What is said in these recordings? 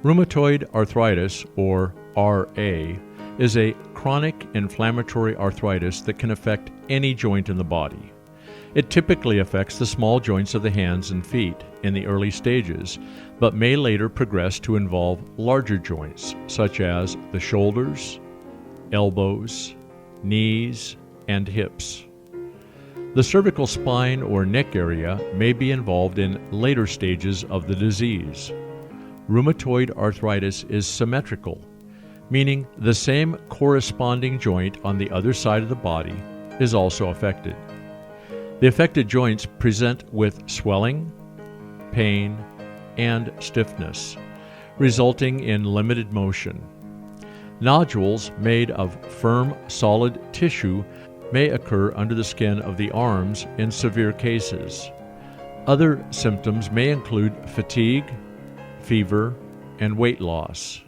Rheumatoid arthritis, or RA, is a chronic inflammatory arthritis that can affect any joint in the body. It typically affects the small joints of the hands and feet in the early stages, but may later progress to involve larger joints, such as the shoulders, elbows, knees, and hips. The cervical spine or neck area may be involved in later stages of the disease. Rheumatoid arthritis is symmetrical, meaning the same corresponding joint on the other side of the body is also affected. The affected joints present with swelling, pain, and stiffness, resulting in limited motion. Nodules made of firm, solid tissue may occur under the skin of the arms in severe cases. Other symptoms may include fatigue, fever, and weight loss.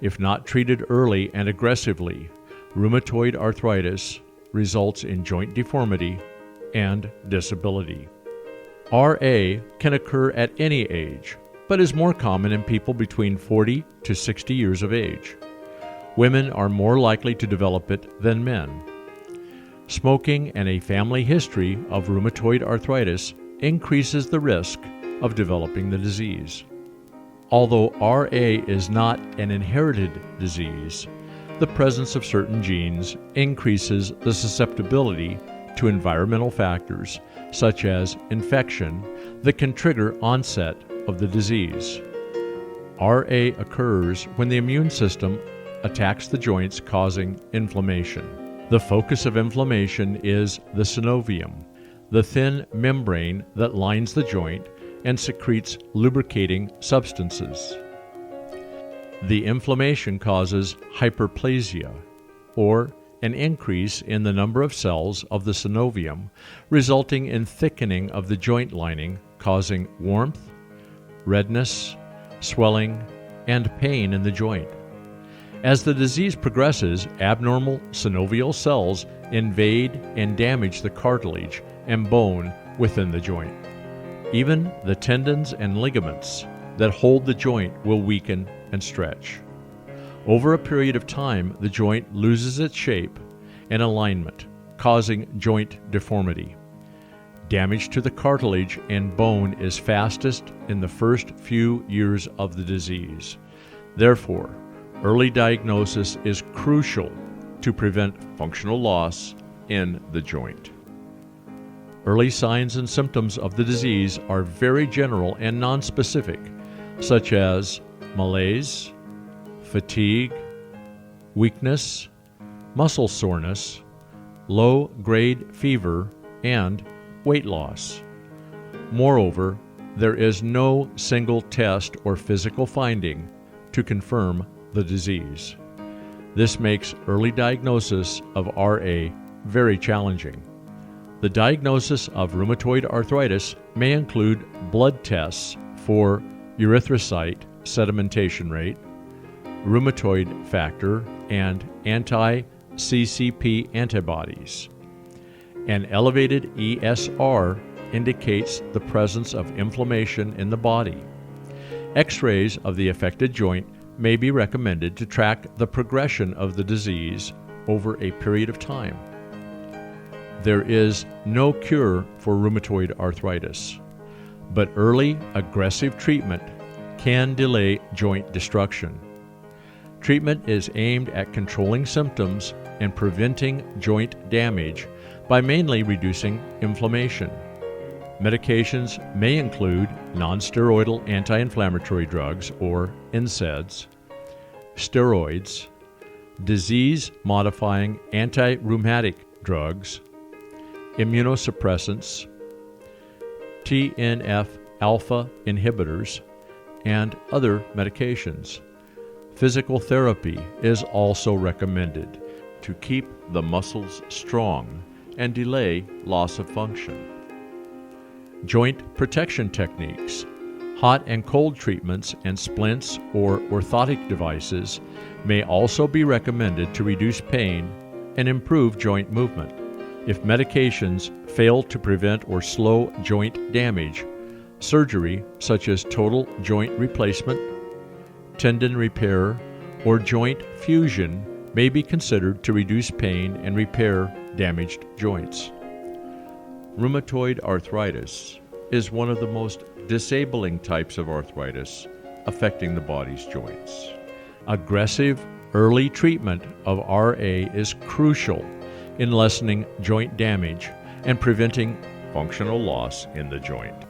If not treated early and aggressively, rheumatoid arthritis results in joint deformity and disability. RA can occur at any age, but is more common in people between 40 to 60 years of age. Women are more likely to develop it than men. Smoking and a family history of rheumatoid arthritis increases the risk of developing the disease. Although RA is not an inherited disease, the presence of certain genes increases the susceptibility to environmental factors, such as infection, that can trigger onset of the disease. RA occurs when the immune system attacks the joints, causing inflammation. The focus of inflammation is the synovium, the thin membrane that lines the joint and secretes lubricating substances. The inflammation causes hyperplasia, or an increase in the number of cells of the synovium, resulting in thickening of the joint lining, causing warmth, redness, swelling, and pain in the joint. As the disease progresses, abnormal synovial cells invade and damage the cartilage and bone within the joint. Even the tendons and ligaments that hold the joint will weaken and stretch. Over a period of time, the joint loses its shape and alignment, causing joint deformity. Damage to the cartilage and bone is fastest in the first few years of the disease. Therefore, early diagnosis is crucial to prevent functional loss in the joint. Early signs and symptoms of the disease are very general and nonspecific, such as malaise, fatigue, weakness, muscle soreness, low-grade fever, and weight loss. Moreover, there is no single test or physical finding to confirm the disease. This makes early diagnosis of RA very challenging. The diagnosis of rheumatoid arthritis may include blood tests for erythrocyte sedimentation rate, rheumatoid factor, and anti-CCP antibodies. An elevated ESR indicates the presence of inflammation in the body. X-rays of the affected joint may be recommended to track the progression of the disease over a period of time. There is no cure for rheumatoid arthritis, but early aggressive treatment can delay joint destruction. Treatment is aimed at controlling symptoms and preventing joint damage by mainly reducing inflammation. Medications may include nonsteroidal anti-inflammatory drugs, or NSAIDs, steroids, disease-modifying anti-rheumatic drugs, immunosuppressants, TNF-alpha inhibitors, and other medications. Physical therapy is also recommended to keep the muscles strong and delay loss of function. Joint protection techniques, hot and cold treatments, and splints or orthotic devices may also be recommended to reduce pain and improve joint movement. If medications fail to prevent or slow joint damage, surgery such as total joint replacement, tendon repair, or joint fusion may be considered to reduce pain and repair damaged joints. Rheumatoid arthritis is one of the most disabling types of arthritis affecting the body's joints. Aggressive early treatment of RA is crucial in lessening joint damage and preventing functional loss in the joint.